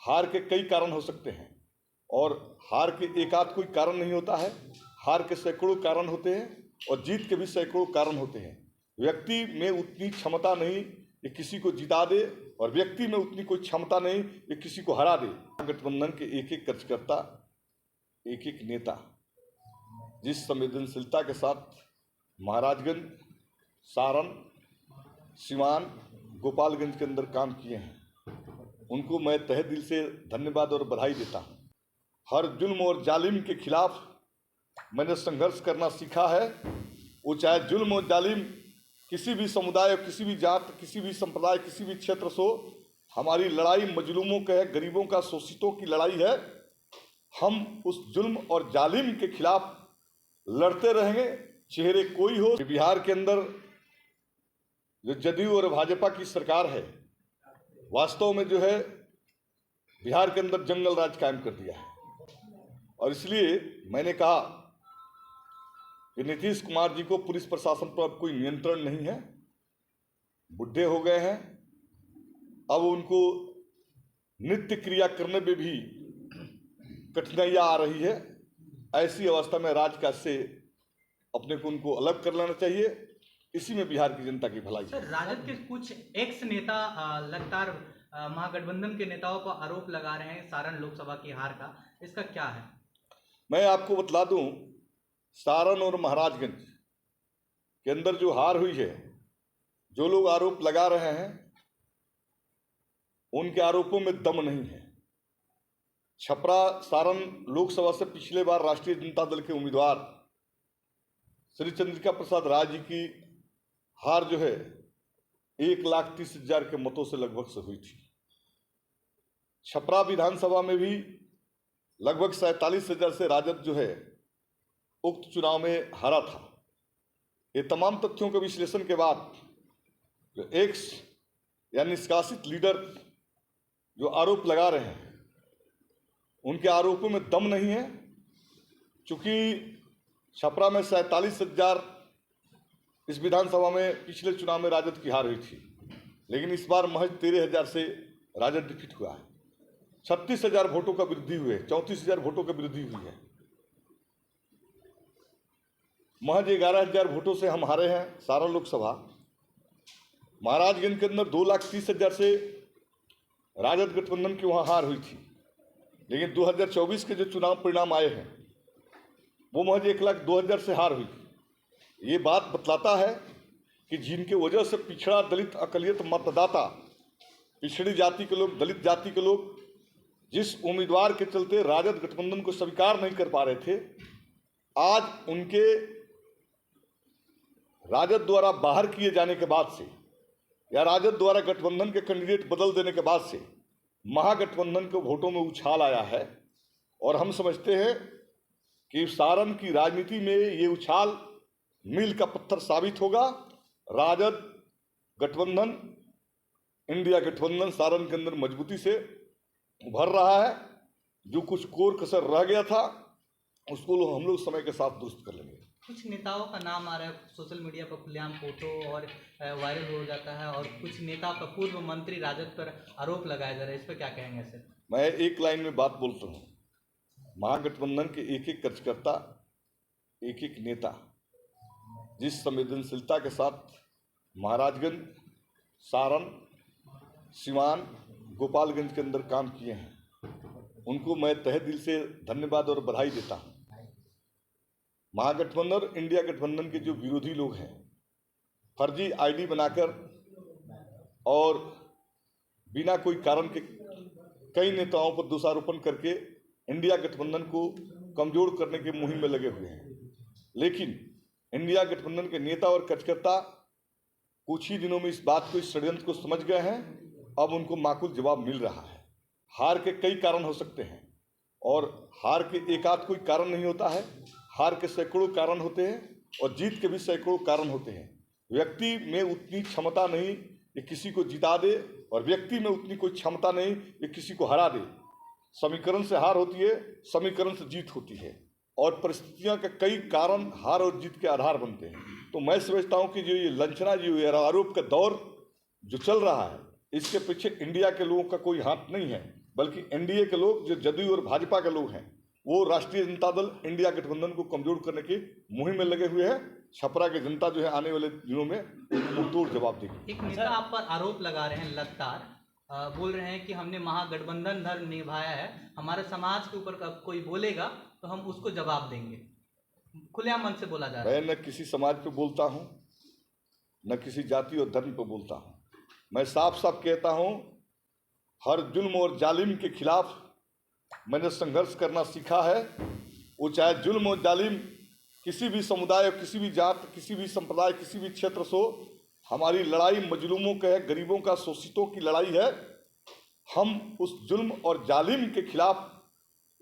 हार के कई कारण हो सकते हैं और हार के एक आध कोई कारण नहीं होता है। हार के सैकड़ों कारण होते हैं और जीत के भी सैकड़ों कारण होते हैं। व्यक्ति में उतनी क्षमता नहीं कि किसी को जिता दे और व्यक्ति में उतनी कोई क्षमता नहीं कि किसी को हरा दे। गठबंधन के एक एक कार्यकर्ता, एक एक नेता जिस संवेदनशीलता के साथ महाराजगंज, सारण, सिवान, गोपालगंज के अंदर काम किए हैं, उनको मैं तहे दिल से धन्यवाद और बधाई देता हूं। हर जुल्म और जालिम के खिलाफ मैंने संघर्ष करना सीखा है। वो चाहे जुल्म और जालिम किसी भी समुदाय, किसी भी जात, किसी भी संप्रदाय, किसी भी क्षेत्र से हो, हमारी लड़ाई मजलूमों का है, गरीबों का, शोषितों की लड़ाई है। हम उस जुल्म और जालिम के खिलाफ लड़ते रहेंगे, चेहरे कोई हो। बिहार के अंदर जो जदयू और भाजपा की सरकार है, वास्तव में जो है बिहार के अंदर जंगल राज कायम कर दिया है। और इसलिए मैंने कहा कि नीतीश कुमार जी को पुलिस प्रशासन पर अब कोई नियंत्रण नहीं है। बुढ़े हो गए हैं, अब उनको नित्य क्रिया करने में भी कठिनाइयां आ रही है। ऐसी अवस्था में राजकाज से अपने को उनको अलग कर लेना चाहिए। इसी में बिहार की जनता की भलाई है। सर, राजद के कुछ एक्स नेता लगातार महागठबंधन के नेताओं पर आरोप लगा रहे हैं सारण लोकसभा की हार का, इसका क्या है? मैं आपको बतला दूं, सारण और महाराजगंज के अंदर जो हार हुई है, जो लोग आरोप लगा रहे हैं उनके आरोपों में दम नहीं है। छपरा सारण लोकसभा से पिछले बार राष्ट्रीय जनता दल के उम्मीदवार श्री चंद्रिका प्रसाद राय जी की हार जो है 1,30,000 के मतों से लगभग से हुई थी। छपरा विधानसभा में भी लगभग 47,000 से राजद जो है उक्त चुनाव में हारा था। ये तमाम तथ्यों के विश्लेषण के बाद जो एक्स या निष्कासित लीडर जो आरोप लगा रहे हैं, उनके आरोपों में दम नहीं है। चूंकि छपरा में 47,000 इस विधानसभा में पिछले चुनाव में राजद की हार हुई थी, लेकिन इस बार महज 13,000 से राजद डिफीट हुआ है। 36,000 वोटों का वृद्धि हुई है, 34,000 वोटों की वृद्धि हुई है। महज 11,000 वोटों से हम हारे हैं सारण लोकसभा। महाराजगंज के अंदर 2,30,000 से राजद गठबंधन की वहां हार हुई थी, लेकिन 2024 के जो चुनाव परिणाम आए हैं वो महज 1,02,000 से हार हुई। ये बात बतलाता है कि जिनके वजह से पिछड़ा, दलित, अकलियत मतदाता, पिछड़ी जाति के लोग, दलित जाति के लोग जिस उम्मीदवार के चलते राजद गठबंधन को स्वीकार नहीं कर पा रहे थे, आज उनके राजद द्वारा बाहर किए जाने के बाद से या राजद द्वारा गठबंधन के कैंडिडेट बदल देने के बाद से महागठबंधन के वोटों में उछाल आया है। और हम समझते हैं कि सारण की राजनीति में ये उछाल मील का पत्थर साबित होगा। राजद गठबंधन, इंडिया गठबंधन सारण के अंदर मजबूती से उभर रहा है। जो कुछ कोर कसर रह गया था उसको हम लोग समय के साथ दुरुस्त कर लेंगे। कुछ नेताओं का नाम आ रहा है सोशल मीडिया पर, खुलेआम फोटो और वायरल हो जाता है, और कुछ नेता का पूर्व मंत्री राजद पर आरोप लगाया जा रहा है, इस पर क्या कहेंगे सर? मैं एक लाइन में बात बोलता हूँ, महागठबंधन के एक एक कार्यकर्ता, एक एक नेता जिस संवेदनशीलता के साथ महाराजगंज, सारण, सिवान, गोपालगंज के अंदर काम किए हैं, उनको मैं तहे दिल से धन्यवाद और बधाई देता हूं। महागठबंधन और इंडिया गठबंधन के जो विरोधी लोग हैं, फर्जी आईडी बनाकर और बिना कोई कारण के कई नेताओं पर दोषारोपण करके इंडिया गठबंधन को कमजोर करने की मुहिम में लगे हुए हैं। लेकिन इंडिया गठबंधन के नेता और कार्यकर्ता कुछ ही दिनों में इस बात को, इस षड्यंत्र को समझ गए हैं। अब उनको माकूल जवाब मिल रहा है। हार के कई कारण हो सकते हैं और हार के एक आध कोई कारण नहीं होता है। हार के सैकड़ों कारण होते हैं और जीत के भी सैकड़ों कारण होते हैं। व्यक्ति में उतनी क्षमता नहीं कि किसी को जिता दे और व्यक्ति में उतनी कोई क्षमता नहीं कि किसी को हरा दे। समीकरण से हार होती है, समीकरण से जीत होती है और परिस्थितियां के कई कारण हार और जीत के आधार बनते हैं। तो मैं समझता हूं कि जो ये लांछना, जो आरोप का दौर जो चल रहा है, इसके पीछे इंडिया के लोगों का कोई हाथ नहीं है। बल्कि एनडीए के लोग, जो जदयू और भाजपा के लोग हैं, वो राष्ट्रीय जनता दल इंडिया गठबंधन को कमजोर करने की मुहिम में लगे हुए हैं। छपरा की जनता जो है आने वाले दिनों में मुंहतोड़ जवाब देगी। एक नेता आप पर आरोप लगा रहे हैं लगातार, बोल रहे हैं कि हमने महागठबंधन धर्म निभाया है, हमारे समाज के ऊपर कब कोई बोलेगा तो हम उसको जवाब देंगे, खुलेआम मन से बोला जा रहा है। मैं न किसी समाज पे बोलता हूँ, न किसी जाति और धर्म पे बोलता हूँ। मैं साफ साफ कहता हूँ, हर जुल्म और जालिम के खिलाफ मैंने संघर्ष करना सीखा है। वो चाहे जुल्म और जालिम किसी भी समुदाय, किसी भी जात, किसी भी संप्रदाय, किसी भी क्षेत्र से हो, हमारी लड़ाई मजलूमों का है, गरीबों का, शोषितों की लड़ाई है। हम उस जुल्म और जालिम के खिलाफ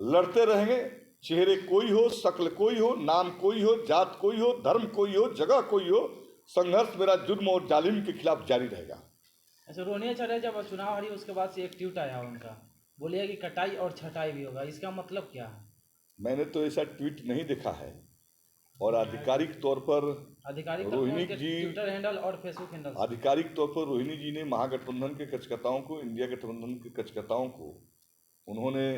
लड़ते रहेंगे। चेहरे कोई हो, शक्ल कोई हो, नाम कोई हो, जात कोई हो, धर्म कोई हो, जगह कोई हो, संघर्ष मेरा जुल्म और जालिम के खिलाफ जारी रहेगा। अच्छा, रोनिया चढ़े जब चुनाव हारी उसके बाद से एक ट्वीट आया उनका, बोलिए कि कटाई और छटाई भी होगा, इसका मतलब क्या है? मैंने तो ऐसा ट्वीट नहीं देखा है, और आधिकारिक तौर पर आधिकारिक रोहिणी जी, ट्विटर हैंडल और फेसबुक हैंडल, आधिकारिक तौर पर रोहिणी जी ने महागठबंधन के कार्यकर्ताओं को, इंडिया गठबंधन के कार्यकर्ताओं को, उन्होंने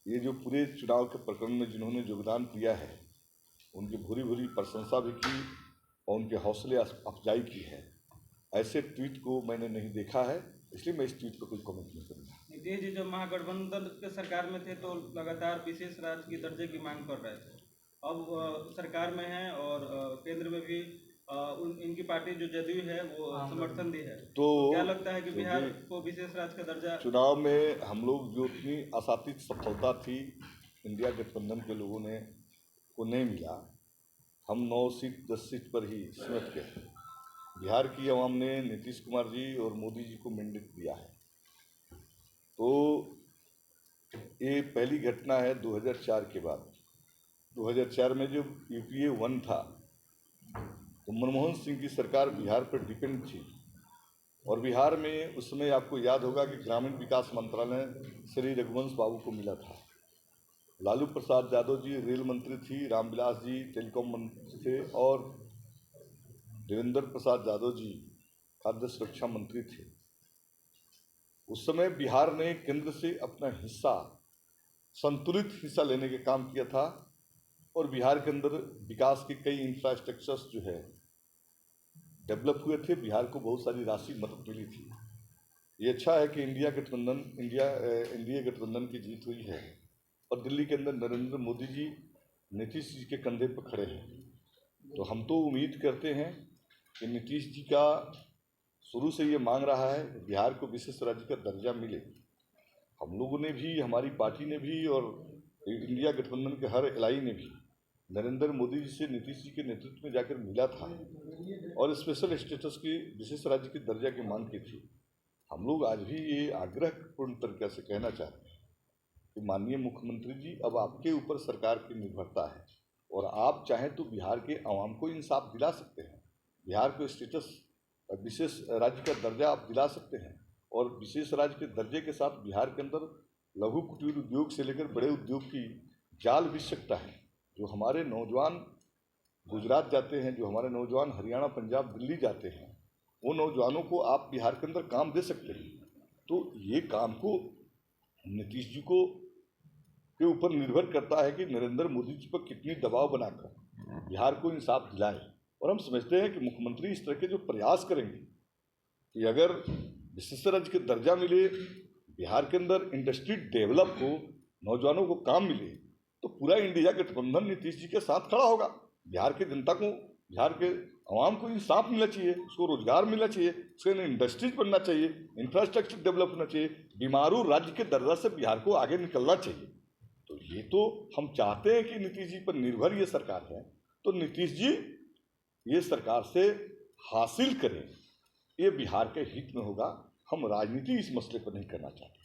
ये जो पूरे चुनाव के प्रकरण में जिन्होंने योगदान दिया है, उनकी भूरी भूरी प्रशंसा भी की और उनके हौसले अफजाई की है। ऐसे ट्वीट को मैंने नहीं देखा है, इसलिए मैं इस ट्वीट पर कोई कमेंट नहीं करूँगा। नीतीश जी जब महागठबंधन के सरकार में थे तो लगातार विशेष राज्य की दर्जे की मांग कर रहे थे। अब सरकार में है और केंद्र में भी इनकी पार्टी जो जदयू है वो समर्थन दी है, तो क्या लगता है कि बिहार को विशेष राज्य का दर्जा? चुनाव में हम लोग जो इतनी आशातीत सफलता थी इंडिया गठबंधन के लोगों ने को नहीं मिला। हम 9 सीट 10 सीट पर ही सिमट गए। बिहार की आवाम ने नीतीश कुमार जी और मोदी जी को मैंडेट दिया है। तो ये पहली घटना है 2004 के बाद। 2004 में जब UPA 1 था तो मनमोहन सिंह की सरकार बिहार पर डिपेंड थी, और बिहार में उस समय आपको याद होगा कि ग्रामीण विकास मंत्रालय श्री रघुवंश बाबू को मिला था। लालू प्रसाद यादव जी रेल मंत्री थी, रामविलास जी टेलीकॉम मंत्री थे, और देवेंद्र प्रसाद यादव जी खाद्य सुरक्षा मंत्री थे। उस समय बिहार ने केंद्र से अपना हिस्सा, संतुलित हिस्सा लेने का काम किया था, और बिहार के अंदर विकास के कई इंफ्रास्ट्रक्चर्स जो है डेवलप हुए थे। बिहार को बहुत सारी राशि मदद मिली थी। ये अच्छा है कि एनडीए गठबंधन की जीत हुई है, और दिल्ली के अंदर नरेंद्र मोदी जी नीतीश जी के कंधे पर खड़े हैं। तो हम तो उम्मीद करते हैं कि नीतीश जी का शुरू से ये मांग रहा है कि बिहार को विशेष राज्य का दर्जा मिले। हम लोगों ने भी, हमारी पार्टी ने भी, और इंडिया गठबंधन के हर एलाई ने भी नरेंद्र मोदी जी से नीतीश जी के नेतृत्व में जाकर मिला था और स्पेशल स्टेटस की, विशेष राज्य की दर्जा की मांग की थी। हम लोग आज भी ये आग्रहपूर्ण तरीके से कहना चाहते हैं कि माननीय मुख्यमंत्री जी, अब आपके ऊपर सरकार की निर्भरता है, और आप चाहें तो बिहार के आवाम को इंसाफ दिला सकते हैं। बिहार को स्टेटस, विशेष राज्य का दर्जा आप दिला सकते हैं, और विशेष राज्य के दर्जे के साथ बिहार के अंदर लघु कुटीर उद्योग से लेकर बड़े उद्योग की जाल बिछ सकता है। जो हमारे नौजवान गुजरात जाते हैं, जो हमारे नौजवान हरियाणा, पंजाब, दिल्ली जाते हैं, वो नौजवानों को आप बिहार के अंदर काम दे सकते हैं। तो ये काम को नीतीश जी को के ऊपर निर्भर करता है कि नरेंद्र मोदी जी पर कितनी दबाव बनाकर बिहार को इंसाफ दिलाए। और हम समझते हैं कि मुख्यमंत्री इस तरह के जो प्रयास करेंगे कि अगर विशेष राज्य के दर्जा मिले, बिहार के अंदर इंडस्ट्री डेवलप हो, नौजवानों को काम मिले, तो पूरा इंडिया गठबंधन नीतीश जी के साथ खड़ा होगा। बिहार की जनता को, बिहार के आवाम को इंसाफ मिलना चाहिए, उसको रोजगार मिलना चाहिए, उसके लिए इंडस्ट्रीज बनना चाहिए, इंफ्रास्ट्रक्चर डेवलप होना चाहिए, बीमारू राज्य के दर्जा से बिहार को आगे निकलना चाहिए। तो ये तो हम चाहते हैं कि नीतीश जी पर निर्भर ये सरकार है, तो नीतीश जी ये सरकार से हासिल करें, ये बिहार के हित में होगा। हम राजनीति इस मसले पर नहीं करना चाहते।